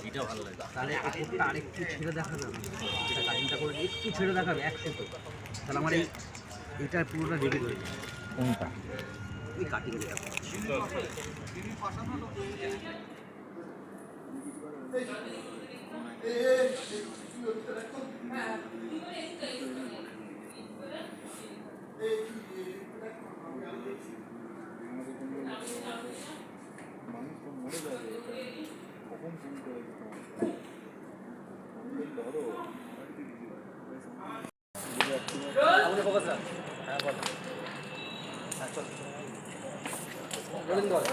এটা ভালো লাগে। তাহলে ওপরটা আরেকটু ছেড়ে দেখাবে, এটা কাটিংটা করে একটু ছেড়ে দেখাবে 100 তাহলে আমার এটা পুরোটা রেডি হয়ে যাবে। কোনটা? এই কাটিং যেটা রোলিং বল।